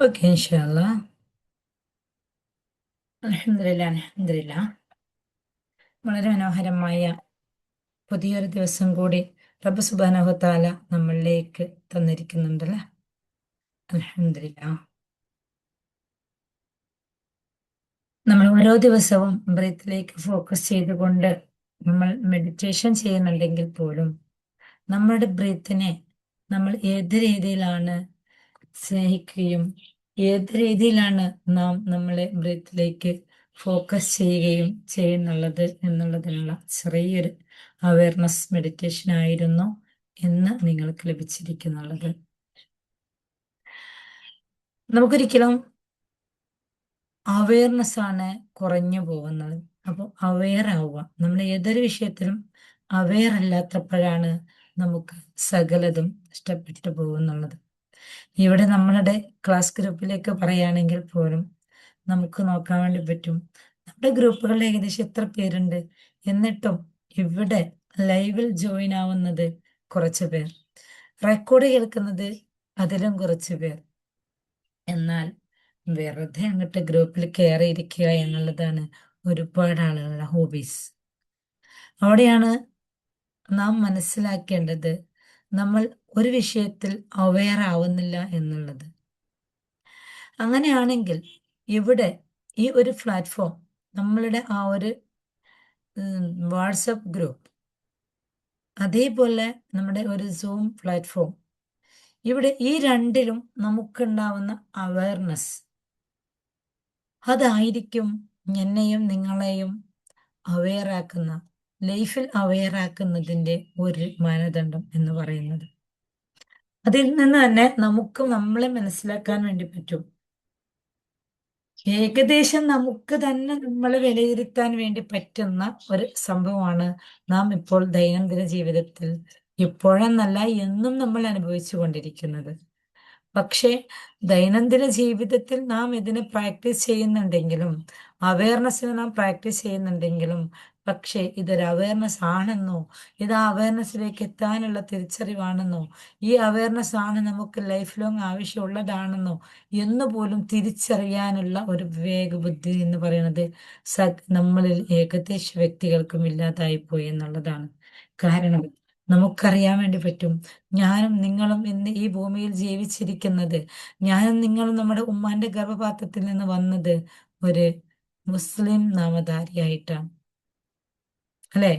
Okay, ഇൻഷാല്ലാ. അൽഹംദുലില്ലാ, അൽഹംദുലില്ലാ. വളരെ മനോഹരമായ പുതിയൊരു ദിവസം കൂടി റബ്ബ് സുബ്ഹാനഹു വ തആല നമ്മളിലേക്ക് തന്നിരിക്കുന്നുണ്ടല്ലേ. അൽഹംദുലില്ലാ. നമ്മൾ ഓരോ ദിവസവും ബ്രീത്തിലേക്ക് ഫോക്കസ് ചെയ്തുകൊണ്ട് നമ്മൾ മെഡിറ്റേഷൻ ചെയ്യുന്നുണ്ടെങ്കിൽ പോലും നമ്മുടെ ബ്രീത്തിനെ നമ്മൾ ഏത് രീതിയിലാണ് സ്നേഹിക്കുകയും ഏത് രീതിയിലാണ് നാം നമ്മളെ ബ്രീത്തിലേക്ക് ഫോക്കസ് ചെയ്യുകയും ചെയ്യുന്നുള്ളത് എന്നുള്ളതിനുള്ള ചെറിയൊരു അവയർനെസ് മെഡിറ്റേഷൻ ആയിരുന്നു ഇന്ന് നിങ്ങൾക്ക് ലഭിച്ചിരിക്കുന്നുള്ളത്. നമുക്കൊരിക്കലും അവയർനെസ് ആണ് കുറഞ്ഞു പോകുന്നത്. അപ്പോൾ അവെയർ ആവുക. നമ്മൾ ഏതൊരു വിഷയത്തിലും അവെയർ അല്ലാത്തപ്പോഴാണ് നമുക്ക് സകലതും നഷ്ടപ്പെട്ടു പോകുന്നുള്ളത്. ഇവിടെ നമ്മളുടെ ക്ലാസ് ഗ്രൂപ്പിലേക്ക് പറയുകയാണെങ്കിൽ പോലും നമുക്ക് നോക്കാൻ വേണ്ടി പറ്റും. നമ്മുടെ ഗ്രൂപ്പുകളിൽ ഏകദേശം എത്ര പേരുണ്ട്, എന്നിട്ടും ഇവിടെ ലൈവിൽ ജോയിൻ ആവുന്നത് കുറച്ച് പേർ, റെക്കോർഡ് കേൾക്കുന്നത് അതിലും കുറച്ച് പേർ. എന്നാൽ വെറുതെ അങ്ങോട്ട് ഗ്രൂപ്പിൽ കയറിയിരിക്കുക എന്നുള്ളതാണ് ഒരുപാട് ആളുകളുടെ ഹോബീസ്. അവിടെയാണ് നാം മനസ്സിലാക്കേണ്ടത് നമ്മൾ ഒരു വിഷയത്തിൽ അവെയർ ആവുന്നില്ല എന്നുള്ളത്. അങ്ങനെയാണെങ്കിൽ ഇവിടെ ഈ ഒരു പ്ലാറ്റ്ഫോം, നമ്മളുടെ ആ ഒരു വാട്സപ്പ് ഗ്രൂപ്പ്, അതേപോലെ നമ്മുടെ ഒരു സൂം പ്ലാറ്റ്ഫോം, ഇവിടെ ഈ രണ്ടിലും നമുക്കുണ്ടാവുന്ന അവയർനെസ് അതായിരിക്കും എന്നെയും നിങ്ങളെയും അവെയർ ആക്കുന്ന, ലൈഫിൽ അവെയർ ആക്കുന്നതിൻ്റെ ഒരു മാനദണ്ഡം എന്ന് പറയുന്നത്. അതിൽ നിന്ന് തന്നെ നമുക്ക് നമ്മളെ മനസ്സിലാക്കാൻ വേണ്ടി പറ്റും. ഏകദേശം നമുക്ക് തന്നെ നമ്മളെ വിലയിരുത്താൻ വേണ്ടി പറ്റുന്ന ഒരു സംഭവമാണ് നാം ഇപ്പോൾ ദൈനംദിന ജീവിതത്തിൽ ഇപ്പോഴെന്നല്ല എന്നും നമ്മൾ അനുഭവിച്ചു കൊണ്ടിരിക്കുന്നത്. പക്ഷേ ദൈനംദിന ജീവിതത്തിൽ നാം ഇതിനെ പ്രാക്ടീസ് ചെയ്യുന്നുണ്ടെങ്കിലും, അവയർനെസ്സിന് നാം പ്രാക്ടീസ് ചെയ്യുന്നുണ്ടെങ്കിലും, പക്ഷേ ഇതൊരു അവയർനെസ് ആണെന്നോ, ഇത് ആ അവയർനെസ്സിലേക്ക് എത്താനുള്ള തിരിച്ചറിവാണെന്നോ, ഈ അവയർനെസ് ആണ് നമുക്ക് ലൈഫ് ലോങ് ആവശ്യമുള്ളതാണെന്നോ എന്ന് പോലും തിരിച്ചറിയാനുള്ള ഒരു വിവേക ബുദ്ധി എന്ന് പറയുന്നത് നമ്മളിൽ ഏകദേശ വ്യക്തികൾക്കും ഇല്ലാതായി പോയി എന്നുള്ളതാണ്. കാരണം നമുക്കറിയാൻ വേണ്ടി പറ്റും, ഞാനും നിങ്ങളും ഇന്ന് ഈ ഭൂമിയിൽ ജീവിച്ചിരിക്കുന്നത്, ഞാനും നിങ്ങളും നമ്മുടെ ഉമ്മാന്റെ ഗർഭപാത്രത്തിൽ നിന്ന് വന്നത് ഒരു മുസ്ലിം നാമധാരിയായിട്ടാണ്, അല്ലെ?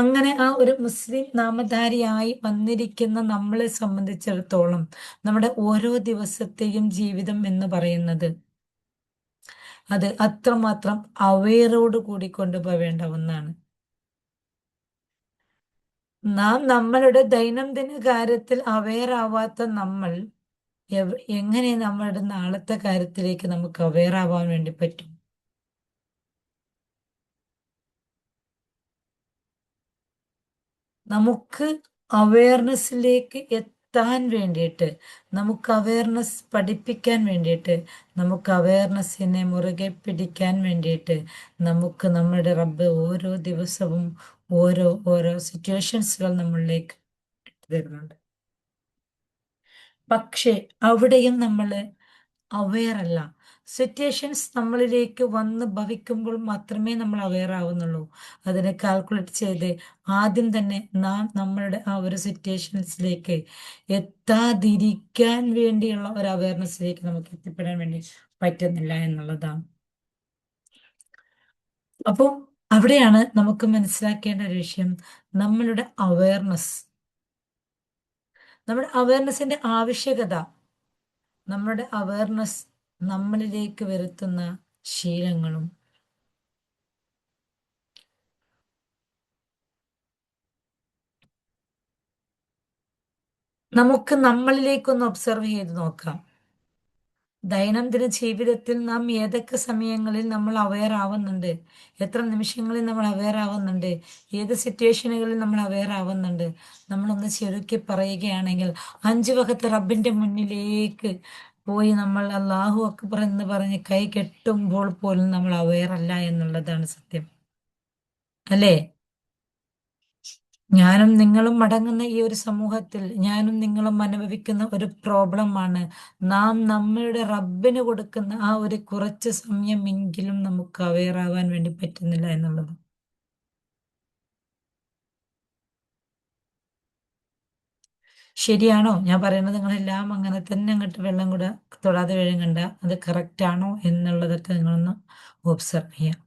അങ്ങനെ ആ ഒരു മുസ്ലിം നാമധാരിയായി വന്നിരിക്കുന്ന നമ്മളെ സംബന്ധിച്ചിടത്തോളം നമ്മുടെ ഓരോ ദിവസത്തെയും ജീവിതം എന്ന് പറയുന്നത് അത് അത്രമാത്രം അവെയറോട് കൂടി കൊണ്ടുപോവേണ്ട ഒന്നാണ്. നാം നമ്മളുടെ ദൈനംദിന കാര്യത്തിൽ അവെയർ ആവാത്ത നമ്മൾ എങ്ങനെ നമ്മളുടെ നാളത്തെ കാര്യത്തിലേക്ക് നമുക്ക് അവെയർ ആവാൻ വേണ്ടി പറ്റും? നമുക്ക് അവെയർനെസ്സിലേക്ക് എത്താൻ വേണ്ടിയിട്ട്, നമുക്ക് അവെയർനെസ് പഠിപ്പിക്കാൻ വേണ്ടിയിട്ട്, നമുക്ക് അവെയർനെസ്സിനെ മുറുകെ പിടിക്കാൻ വേണ്ടിയിട്ട് നമുക്ക് നമ്മുടെ റബ്ബ് ഓരോ ദിവസവും ഓരോ ഓരോ സിറ്റുവേഷൻസുകൾ നമ്മളിലേക്ക് തരുന്നുണ്ട്. പക്ഷേ അവിടെയും നമ്മൾ അവെയർ അല്ല. സിറ്റുവേഷൻസ് നമ്മളിലേക്ക് വന്ന് ഭവിക്കുമ്പോൾ മാത്രമേ നമ്മൾ അവെയർ ആവുന്നുള്ളൂ. അതിനെ കാൽക്കുലേറ്റ് ചെയ്ത് ആദ്യം തന്നെ നാം നമ്മളുടെ ആ ഒരു സിറ്റുവേഷൻസിലേക്ക് എത്താതിരിക്കാൻ വേണ്ടിയുള്ള ഒരു അവയർനെസ്സിലേക്ക് നമുക്ക് എത്തിപ്പെടാൻ വേണ്ടി പറ്റുന്നില്ല എന്നുള്ളതാണ്. അപ്പോൾ അവിടെയാണ് നമുക്ക് മനസ്സിലാക്കേണ്ട ഒരു വിഷയം, നമ്മളുടെ അവയർനെസ്സിന്റെ ആവശ്യകത, നമ്മുടെ അവയർനെസ് നമ്മളിലേക്ക് വരുത്തുന്ന ശീലങ്ങളും. നമുക്ക് നമ്മളിലേക്കൊന്ന് ഒബ്സർവ് ചെയ്ത് നോക്കാം. ദൈനംദിന ജീവിതത്തിൽ നാം ഏതൊക്കെ സമയങ്ങളിൽ നമ്മൾ അവെയർ ആവുന്നുണ്ട്, എത്ര നിമിഷങ്ങളിൽ നമ്മൾ അവെയർ ആവുന്നുണ്ട്, ഏത് സിറ്റുവേഷനുകളിൽ നമ്മൾ അവെയർ ആവുന്നുണ്ട്. നമ്മളൊന്ന് ചുരുക്കി പറയുകയാണെങ്കിൽ 5 വഖത്ത് റബ്ബിന്റെ മുന്നിലേക്ക് പോയി നമ്മൾ അല്ലാഹു അക്ബർ എന്ന് പറഞ്ഞ് കൈ കെട്ടുമ്പോൾ പോലും നമ്മൾ അവെയർ അല്ല എന്നുള്ളതാണ് സത്യം, അല്ലേ? ഞാനും നിങ്ങളും അടങ്ങുന്ന ഈ ഒരു സമൂഹത്തിൽ ഞാനും നിങ്ങളും അനുഭവിക്കുന്ന ഒരു പ്രോബ്ലമാണ് നാം നമ്മളുടെ റബ്ബിന് കൊടുക്കുന്ന ആ ഒരു കുറച്ച് സമയമെങ്കിലും നമുക്ക് അവെയർ ആവാൻ വേണ്ടി പറ്റുന്നില്ല എന്നുള്ളത്. ശരിയാണോ ഞാൻ പറയുന്നത്? നിങ്ങളെല്ലാം അങ്ങനെ തന്നെ അങ്ങോട്ട് വെള്ളം കൂടെ തൊടാതെ വിഴുങ്ങണ്ട. അത് കറക്റ്റ് ആണോ എന്നുള്ളതൊക്കെ നിങ്ങളൊന്ന് ഒബ്സർവ് ചെയ്യാം.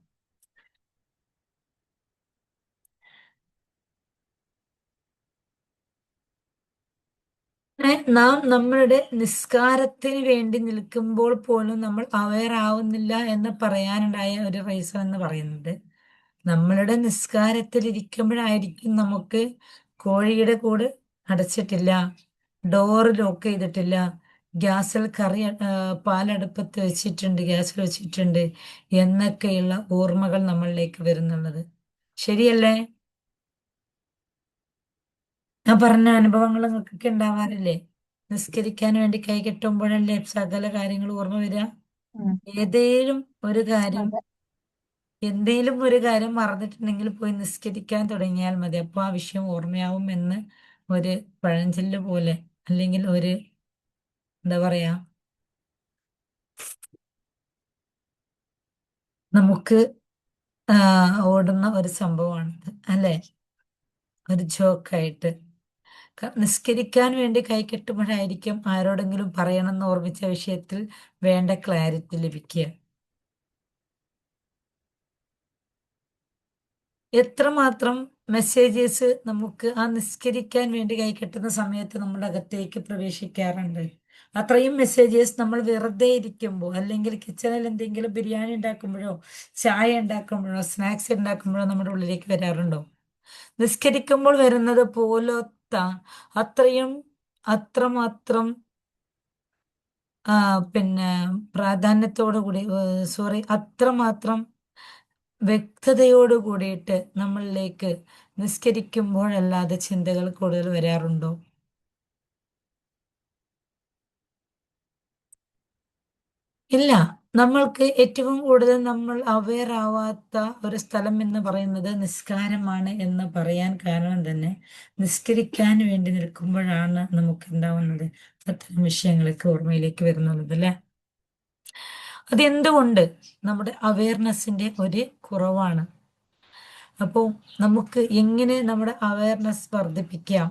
നാം നമ്മളുടെ നിസ്കാരത്തിന് വേണ്ടി നിൽക്കുമ്പോൾ പോലും നമ്മൾ അവെയർ ആവുന്നില്ല എന്ന് പറയാനുണ്ടായ ഒരു റീസൺ എന്ന് പറയുന്നത്, നമ്മളുടെ നിസ്കാരത്തിൽ ഇരിക്കുമ്പോഴായിരിക്കും നമുക്ക് കോഴിയുടെ കൂട് അടച്ചിട്ടില്ല, ഡോറ് ലോക്ക് ചെയ്തിട്ടില്ല, ഗ്യാസിൽ പാലടുപ്പത്ത് വെച്ചിട്ടുണ്ട്, ഗ്യാസിൽ വെച്ചിട്ടുണ്ട് എന്നൊക്കെയുള്ള ഓർമ്മകൾ നമ്മളിലേക്ക് വരുന്നുള്ളത്. ശരിയല്ലേ? ഞാൻ പറഞ്ഞ അനുഭവങ്ങൾ നിങ്ങൾക്കൊക്കെ ഉണ്ടാവാറില്ലേ? നിസ്കരിക്കാൻ വേണ്ടി കൈ കെട്ടുമ്പോഴല്ലേ സകല കാര്യങ്ങൾ ഓർമ്മ വരിക. ഉം. ഏതേലും ഒരു കാര്യം അതെ. എന്തേലും ഒരു കാര്യം മറന്നിട്ടുണ്ടെങ്കിൽ പോയി നിസ്കരിക്കാൻ തുടങ്ങിയാൽ മതി, അപ്പൊ ആ വിഷയം ഓർമ്മയാവും എന്ന് ഒരു പഴഞ്ചൊല്ല് പോലെ, അല്ലെങ്കിൽ ഒരു എന്താ പറയാ, നമുക്ക് ഓടുന്ന ഒരു സംഭവമാണിത് അല്ലെ? ഒരു ജോക്കായിട്ട് നിസ്കരിക്കാൻ വേണ്ടി കൈ കെട്ടുമ്പോഴായിരിക്കും ആരോടെങ്കിലും പറയണമെന്ന് ഓർമ്മിച്ച വിഷയത്തിൽ വേണ്ട ക്ലാരിറ്റി ലഭിക്കുക. എത്രമാത്രം മെസ്സേജസ് നമുക്ക് ആ നിസ്കരിക്കാൻ വേണ്ടി കൈകെട്ടുന്ന സമയത്ത് നമ്മുടെ അകത്തേക്ക് പ്രവേശിക്കാറുണ്ട്. അത്രയും മെസ്സേജസ് നമ്മൾ വെറുതെ ഇരിക്കുമ്പോൾ, അല്ലെങ്കിൽ കിച്ചണിൽ എന്തെങ്കിലും ബിരിയാണി ഉണ്ടാക്കുമ്പോഴോ ചായ ഉണ്ടാക്കുമ്പോഴോ സ്നാക്സ് ഉണ്ടാക്കുമ്പോഴോ നമ്മുടെ ഉള്ളിലേക്ക് വരാറുണ്ടോ? നിസ്കരിക്കുമ്പോൾ വരുന്നത് പോലത്തെ അത്രയും അത്രമാത്രം ആ പിന്നെ പ്രാധാന്യത്തോടു കൂടി, സോറി, അത്രമാത്രം വ്യക്തതയോട് കൂടിയിട്ട് നമ്മളിലേക്ക് നിസ്കരിക്കുമ്പോഴല്ലാതെ ചിന്തകൾ കൂടുതൽ വരാറുണ്ടോ? ഇല്ല. നമ്മൾക്ക് ഏറ്റവും കൂടുതൽ നമ്മൾ അവെയർ ആവാത്ത ഒരു സ്ഥലം എന്ന് പറയുന്നത് നിസ്കാരമാണ് എന്ന് പറയാൻ കാരണം തന്നെ, നിസ്കരിക്കാൻ വേണ്ടി നിൽക്കുമ്പോഴാണ് നമുക്ക് ഉണ്ടാവുന്നത് അത്തരം വിഷയങ്ങളൊക്കെ ഓർമ്മയിലേക്ക് വരുന്നത് അല്ലേ? അതെന്തുകൊണ്ട്? നമ്മുടെ അവയർനെസിന്റെ ഒരു കുറവാണ്. അപ്പോൾ നമുക്ക് എങ്ങനെ നമ്മുടെ അവയർനെസ് വർദ്ധിപ്പിക്കാം?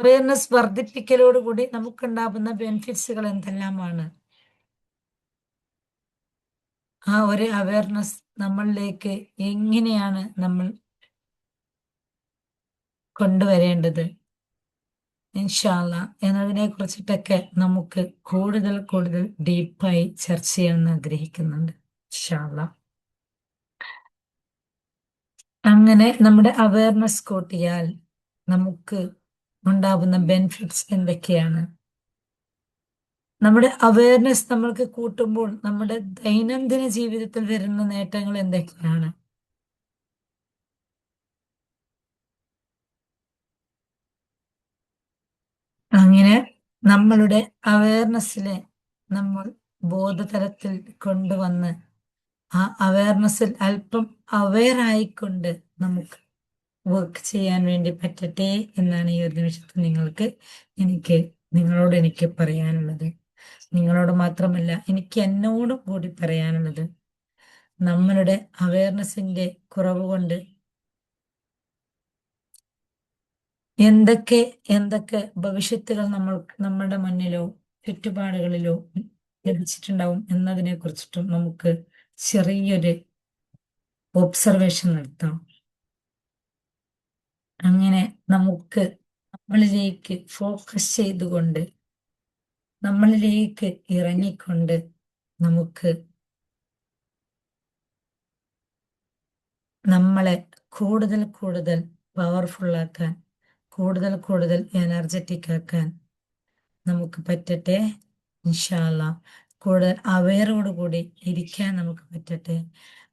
അവയർനെസ് വർദ്ധിപ്പിക്കലോടുകൂടി നമുക്കുണ്ടാകുന്ന ബെനിഫിറ്റ്സുകൾ എന്തെല്ലാമാണ്? ആ ഒരു അവയർനെസ് നമ്മളിലേക്ക് എങ്ങനെയാണ് നമ്മൾ കൊണ്ടുവരേണ്ടത് ഇൻഷാ അള്ളാ എന്നതിനെ കുറിച്ചിട്ടൊക്കെ നമുക്ക് കൂടുതൽ കൂടുതൽ ഡീപ്പായി ചർച്ച ചെയ്യാൻ ആഗ്രഹിക്കുന്നുണ്ട് ഇൻഷാ അള്ളാ. അങ്ങനെ നമ്മുടെ അവയർനെസ് കൂട്ടിയാൽ നമുക്ക് ഉണ്ടാകുന്ന ബെനിഫിറ്റ്സ് എന്തൊക്കെയാണ്? നമ്മുടെ അവയർനെസ് നമ്മൾക്ക് കൂട്ടുമ്പോൾ നമ്മുടെ ദൈനംദിന ജീവിതത്തിൽ വരുന്ന നേട്ടങ്ങൾ എന്തൊക്കെയാണ്? അങ്ങനെ നമ്മളുടെ അവയർനെസ്സിലെ നമ്മൾ ബോധതലത്തിൽ കൊണ്ടുവന്ന് ആ അവയർനെസ്സിൽ അല്പം അവെയർ ആയിക്കൊണ്ട് നമുക്ക് വർക്ക് ചെയ്യാൻ വേണ്ടി പറ്റട്ടെ എന്നാണ് ഈ ഒരു നിമിഷത്തിൽ നിങ്ങളോട് എനിക്ക് പറയാനുള്ളത്. നിങ്ങളോട് മാത്രമല്ല, എനിക്ക് എന്നോടും കൂടി പറയാനുള്ളത്, നമ്മളുടെ അവയർനെസ്സിന്റെ കുറവ് കൊണ്ട് എന്തൊക്കെ എന്തൊക്കെ ഭവിഷ്യത്തുകൾ നമ്മളുടെ മുന്നിലോ ചുറ്റുപാടുകളിലോ ലഭിച്ചിട്ടുണ്ടാവും എന്നതിനെ കുറിച്ചിട്ടും നമുക്ക് ചെറിയൊരു ഒബ്സർവേഷൻ നടത്താം. അങ്ങനെ നമുക്ക് നമ്മളിലേക്ക് ഫോക്കസ് ചെയ്തുകൊണ്ട്, നമ്മളിലേക്ക് ഇറങ്ങിക്കൊണ്ട് നമുക്ക് നമ്മളെ കൂടുതൽ കൂടുതൽ പവർഫുൾ ആക്കാൻ, കൂടുതൽ കൂടുതൽ എനർജറ്റിക് ആക്കാൻ നമുക്ക് പറ്റട്ടെ ഇൻഷാ അള്ളാ. കൂടുതൽ അവെയറോട് കൂടി ഇരിക്കാൻ നമുക്ക് പറ്റട്ടെ.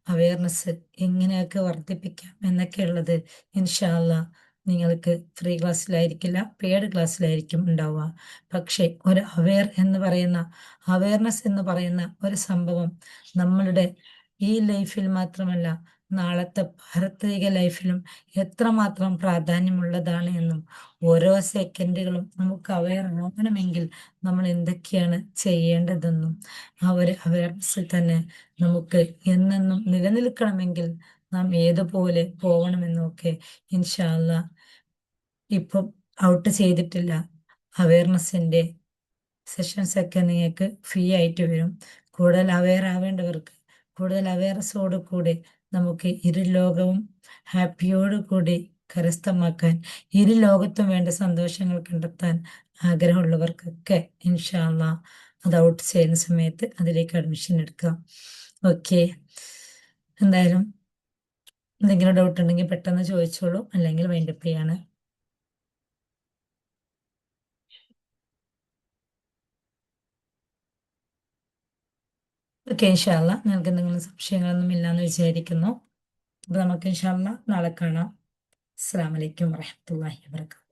അവെയർനെസ് എങ്ങനെയൊക്കെ വർദ്ധിപ്പിക്കാം എന്നൊക്കെ ഉള്ളത് ഇൻഷാ അള്ളാ നിങ്ങൾക്ക് ഫ്രീ ക്ലാസ്സിലായിരിക്കില്ല, പെയ്ഡ് ക്ലാസ്സിലായിരിക്കും ഉണ്ടാവുക. പക്ഷേ ഒരു അവെയർനെസ് എന്ന് പറയുന്ന ഒരു സംഭവം നമ്മളുടെ ഈ ലൈഫിൽ മാത്രമല്ല, നാളത്തെ പാരത്രിക ലൈഫിലും എത്രമാത്രം പ്രാധാന്യമുള്ളതാണ് എന്നും ഓരോ സെക്കൻഡുകളും നമുക്ക് അവയർ ആകണമെങ്കിൽ നമ്മൾ എന്തൊക്കെയാണ് ചെയ്യേണ്ടതെന്നും ആ ഒരു അവയർനെസ്സിൽ തന്നെ നമുക്ക് എന്നെന്നും നിലനിൽക്കണമെങ്കിൽ നാം ഏതുപോലെ പോകണമെന്നും ഒക്കെ ഇൻഷാ അല്ലാ ഇപ്പം ഔട്ട് ചെയ്തിട്ടില്ല. അവയർനെസ്സിന്റെ സെഷൻസ് ഒക്കെ നിങ്ങൾക്ക് ഫ്രീ ആയിട്ട് വരും. കൂടുതൽ അവെയർ ആവേണ്ടവർക്ക് കൂടുതൽ അവെയർനെസ്സോട് കൂടി നമുക്ക് ഇരു ലോകവും ഹാപ്പിയോട് കൂടി കരസ്ഥമാക്കാൻ, ഇരു ലോകത്തും വേണ്ട സന്തോഷങ്ങൾ കണ്ടെത്താൻ ആഗ്രഹമുള്ളവർക്കൊക്കെ ഇൻഷാ അല്ലാ അത് ഔട്ട് ചെയ്യുന്ന സമയത്ത് അതിലേക്ക് അഡ്മിഷൻ എടുക്കാം. ഓക്കെ, എന്തായാലും എന്തെങ്കിലും ഡൗട്ട് ഉണ്ടെങ്കിൽ പെട്ടെന്ന് ചോദിച്ചോളൂ, അല്ലെങ്കിൽ വൈൻഡപ്പ് ചെയ്യാണ്. ഓക്കെ, ഇൻഷാ അല്ലാ നിങ്ങൾക്ക് എന്തെങ്കിലും സംശയങ്ങളൊന്നും ഇല്ലാന്ന് വിചാരിക്കുന്നു. അപ്പൊ നമുക്ക് ഇൻഷാ അല്ലാ നാളെ കാണാം. അസ്സലാമു അലൈക്കും വറഹ്മത്തുള്ളാഹി വബറകാതുഹു.